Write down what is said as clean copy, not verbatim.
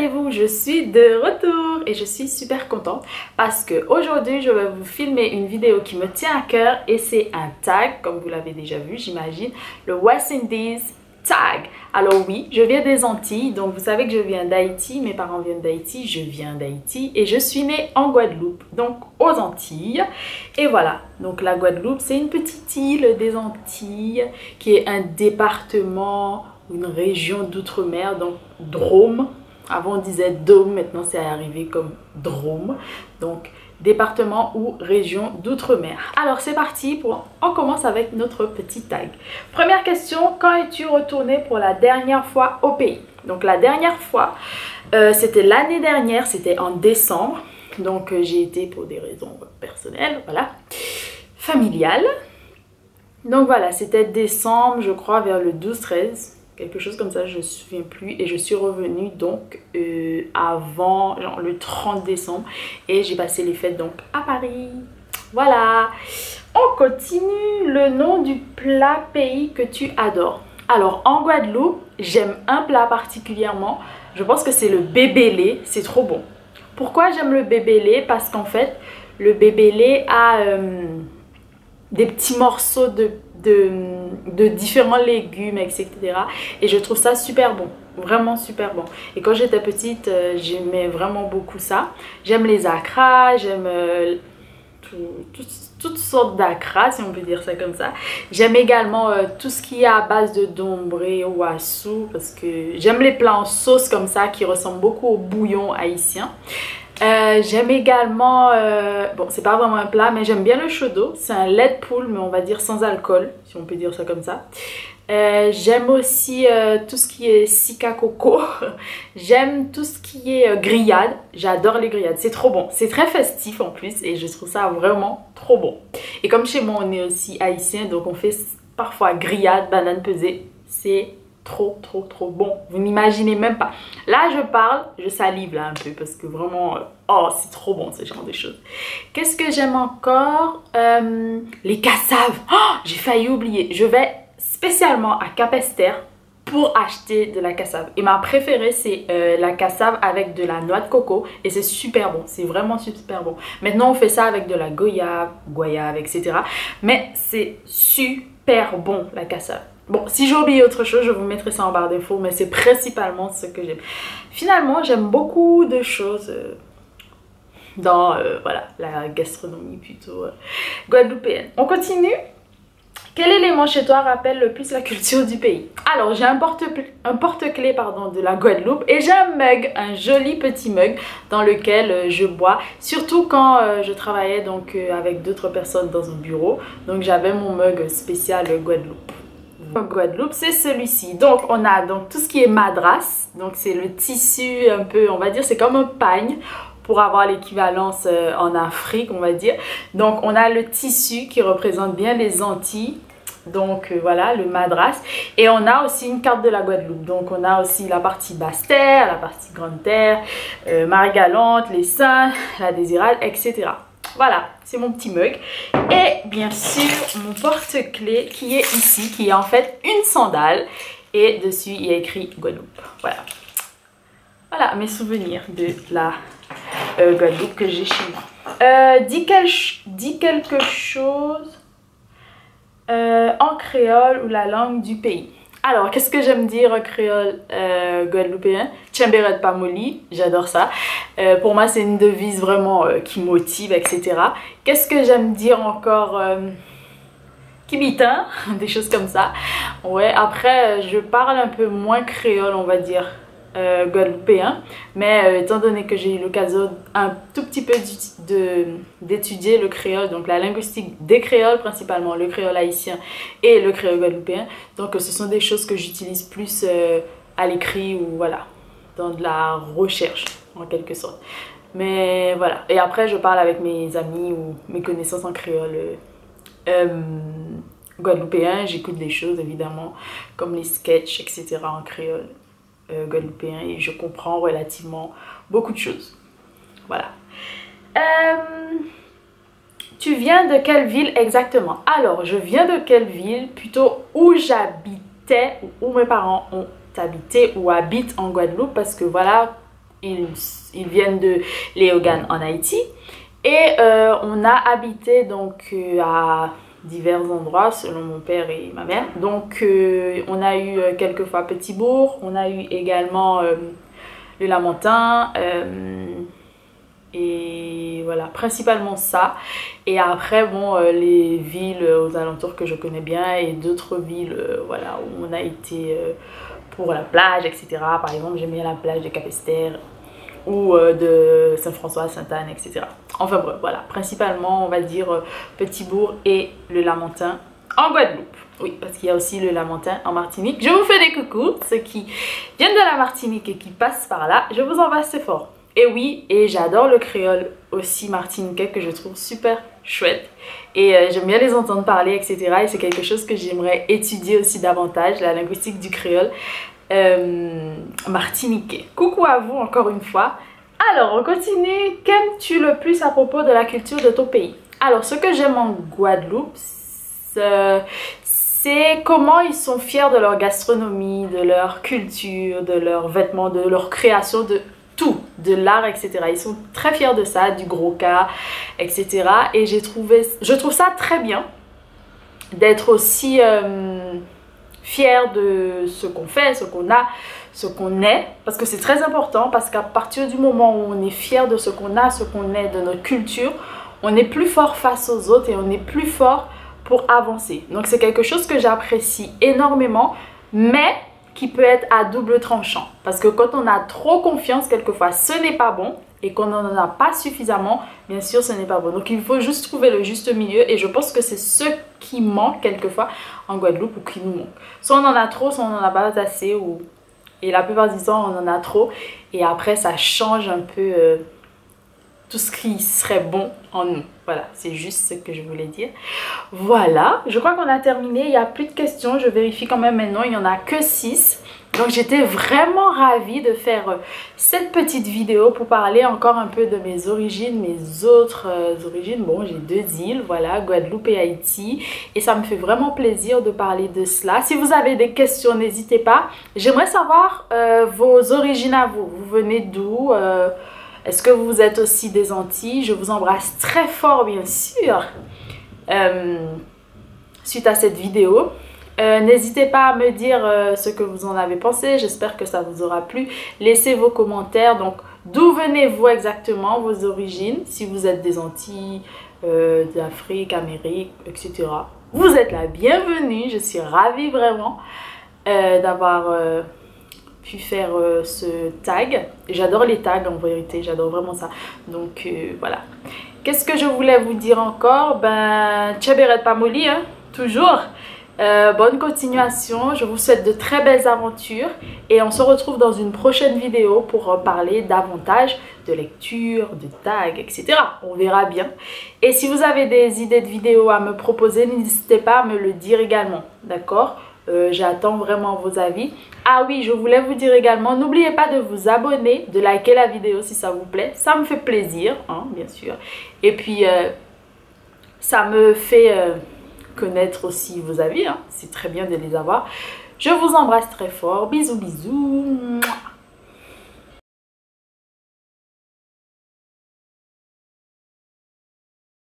allez-vous? Je suis de retour et je suis super contente parce que aujourd'hui je vais vous filmer une vidéo qui me tient à cœur et c'est un tag, comme vous l'avez déjà vu j'imagine, le West Indies tag. Alors oui, je viens des Antilles, donc vous savez que je viens d'Haïti, mes parents viennent d'Haïti, je viens d'Haïti et je suis née en Guadeloupe, donc aux Antilles. Et voilà, donc la Guadeloupe c'est une petite île des Antilles qui est un département, une région d'outre-mer, donc Drôme. Avant on disait Dôme, maintenant c'est arrivé comme Drôme. Donc département ou région d'outre-mer. Alors c'est parti, on commence avec notre petit tag. Première question, quand es-tu retourné pour la dernière fois au pays? Donc la dernière fois, c'était l'année dernière, c'était en décembre. Donc j'ai été pour des raisons personnelles, voilà, familiales. Donc voilà, c'était décembre, je crois vers le 12-13. Quelque chose comme ça, je ne me souviens plus. Et je suis revenue donc avant, genre le 30 décembre. Et j'ai passé les fêtes donc à Paris. Voilà. On continue. Le nom du plat pays que tu adores. Alors en Guadeloupe, j'aime un plat particulièrement. Je pense que c'est le bébélé. C'est trop bon. Pourquoi j'aime le bébélé? Parce qu'en fait, le bébélé a des petits morceaux de différents légumes, etc. Et je trouve ça super bon, vraiment super bon. Et quand j'étais petite, j'aimais vraiment beaucoup ça. J'aime les acras, j'aime toutes sortes d'acras, si on peut dire ça comme ça. J'aime également tout ce qui est à base de dombré ou assou, parce que j'aime les plats en sauce comme ça, qui ressemblent beaucoup au bouillon haïtien. J'aime également, bon c'est pas vraiment un plat mais j'aime bien le chodo, c'est un lait de poule mais on va dire sans alcool si on peut dire ça comme ça. J'aime aussi tout ce qui est sika coco, j'aime tout ce qui est grillade, j'adore les grillades, c'est trop bon, c'est très festif en plus et je trouve ça vraiment trop bon. Et comme chez moi on est aussi haïtien donc on fait parfois grillade, banane pesée, c'est trop bon, vous n'imaginez même pas. Là je parle, je salive là un peu parce que vraiment oh c'est trop bon ce genre de choses. Qu'est-ce que j'aime encore? Les cassaves, oh, j'ai failli oublier. Je vais spécialement à Capesterre pour acheter de la cassave et ma préférée c'est la cassave avec de la noix de coco et c'est super bon, c'est vraiment super bon. Maintenant on fait ça avec de la goyave etc, mais c'est super bon la cassave. Bon, si j'ai oublié autre chose, je vous mettrai ça en barre d'infos, mais c'est principalement ce que j'aime. Finalement, j'aime beaucoup de choses dans voilà, la gastronomie plutôt guadeloupéenne. On continue. Quel élément chez toi rappelle le plus la culture du pays? Alors, j'ai un porte-clés de la Guadeloupe et j'ai un mug, un joli petit mug dans lequel je bois. Surtout quand je travaillais donc avec d'autres personnes dans un bureau. Donc, j'avais mon mug spécial Guadeloupe. Guadeloupe, c'est celui-ci. Donc on a donc tout ce qui est madras, donc c'est le tissu un peu, on va dire c'est comme un pagne pour avoir l'équivalence en Afrique on va dire. Donc on a le tissu qui représente bien les Antilles, donc voilà le madras, et on a aussi une carte de la Guadeloupe. Donc on a aussi la partie basse terre, la partie grande terre, Marie-Galante, les Saints, la Désirade, etc. Voilà, c'est mon petit mug. Et bien sûr, mon porte-clés qui est ici, qui est en fait une sandale. Et dessus, il y a écrit Guadeloupe. Voilà. Voilà mes souvenirs de la Guadeloupe que j'ai chez moi. Dis quelque chose en créole ou la langue du pays. Alors, qu'est-ce que j'aime dire en créole guadeloupéen? Tchemberet Pamoli, j'adore ça. Pour moi, c'est une devise vraiment qui motive, etc. Qu'est-ce que j'aime dire encore? Kibitin, des choses comme ça. Ouais, après, je parle un peu moins créole, on va dire, guadeloupéen. Mais étant donné que j'ai eu l'occasion un tout petit peu d'étudier le créole, donc la linguistique des créoles principalement, le créole haïtien et le créole guadeloupéen, donc ce sont des choses que j'utilise plus à l'écrit ou voilà, dans de la recherche en quelque sorte. Mais voilà, et après je parle avec mes amis ou mes connaissances en créole guadeloupéen, j'écoute des choses évidemment comme les sketchs etc en créole guadeloupéen et je comprends relativement beaucoup de choses. Voilà. Tu viens de quelle ville exactement? Alors, je viens de quelle ville? Plutôt où j'habitais, où mes parents ont habité ou habitent en Guadeloupe parce que voilà, ils viennent de Léogâne en Haïti. Et on a habité donc à divers endroits selon mon père et ma mère. Donc on a eu quelquefois Petit-Bourg, on a eu également le Lamentin, et voilà, principalement ça. Et après, bon, les villes aux alentours que je connais bien et d'autres villes, voilà, où on a été pour la plage, etc. Par exemple, j'aime bien la plage de Cap-Esther ou de Saint-François, Sainte-Anne, etc. Enfin bref, voilà, principalement, on va dire Petit-Bourg et le Lamentin en Guadeloupe. Oui, parce qu'il y a aussi le Lamentin en Martinique. Je vous fais des coucous, ceux qui viennent de la Martinique et qui passent par là, je vous embrasse fort. Et oui, et j'adore le créole aussi martiniquais que je trouve super chouette. Et j'aime bien les entendre parler, etc. Et c'est quelque chose que j'aimerais étudier aussi davantage, la linguistique du créole martiniquais. Coucou à vous encore une fois. Alors, on continue. Qu'aimes-tu le plus à propos de la culture de ton pays? Alors, ce que j'aime en Guadeloupe, c'est comment ils sont fiers de leur gastronomie, de leur culture, de leurs vêtements, de leur création, de tout, de l'art, etc. Ils sont très fiers de ça, du gros cas, etc. Et je trouve ça très bien d'être aussi fier de ce qu'on fait, ce qu'on a, ce qu'on est, parce que c'est très important, parce qu'à partir du moment où on est fier de ce qu'on a, ce qu'on est, de notre culture, on est plus fort face aux autres et on est plus fort pour avancer. Donc c'est quelque chose que j'apprécie énormément, mais qui peut être à double tranchant, parce que quand on a trop confiance, quelquefois ce n'est pas bon, et qu'on n'en a pas suffisamment, bien sûr ce n'est pas bon. Donc il faut juste trouver le juste milieu, et je pense que c'est ce qui manque quelquefois en Guadeloupe, ou qui nous manque. Soit on en a trop, soit on n'en a pas assez, et la plupart du temps on en a trop, et après ça change un peu tout ce qui serait bon en nous. Voilà, c'est juste ce que je voulais dire. Voilà, je crois qu'on a terminé, il n'y a plus de questions, je vérifie quand même maintenant, il n'y en a que 6. Donc j'étais vraiment ravie de faire cette petite vidéo pour parler encore un peu de mes origines, mes autres origines. Bon, j'ai 2 îles, voilà, Guadeloupe et Haïti. Et ça me fait vraiment plaisir de parler de cela. Si vous avez des questions, n'hésitez pas. J'aimerais savoir vos origines à vous. Vous venez d'où? Est-ce que vous êtes aussi des Antilles? Je vous embrasse très fort, bien sûr, suite à cette vidéo. N'hésitez pas à me dire ce que vous en avez pensé. J'espère que ça vous aura plu. Laissez vos commentaires. Donc, d'où venez-vous exactement, vos origines? Si vous êtes des Antilles, d'Afrique, Amérique, etc. Vous êtes la bienvenue. Je suis ravie vraiment d'avoir pu faire ce tag. J'adore les tags en vérité. J'adore vraiment ça. Donc, voilà. Qu'est-ce que je voulais vous dire encore? Ben, Tchéberet Pamoli, hein, toujours. Bonne continuation, je vous souhaite de très belles aventures et on se retrouve dans une prochaine vidéo pour parler davantage de lecture, de tags, etc. On verra bien. Et si vous avez des idées de vidéos à me proposer, n'hésitez pas à me le dire également, d'accord? J'attends vraiment vos avis. Ah oui, je voulais vous dire également, n'oubliez pas de vous abonner, de liker la vidéo si ça vous plaît. Ça me fait plaisir, hein, bien sûr. Et puis, ça me fait connaître aussi vos avis, hein. C'est très bien de les avoir. Je vous embrasse très fort. Bisous, bisous.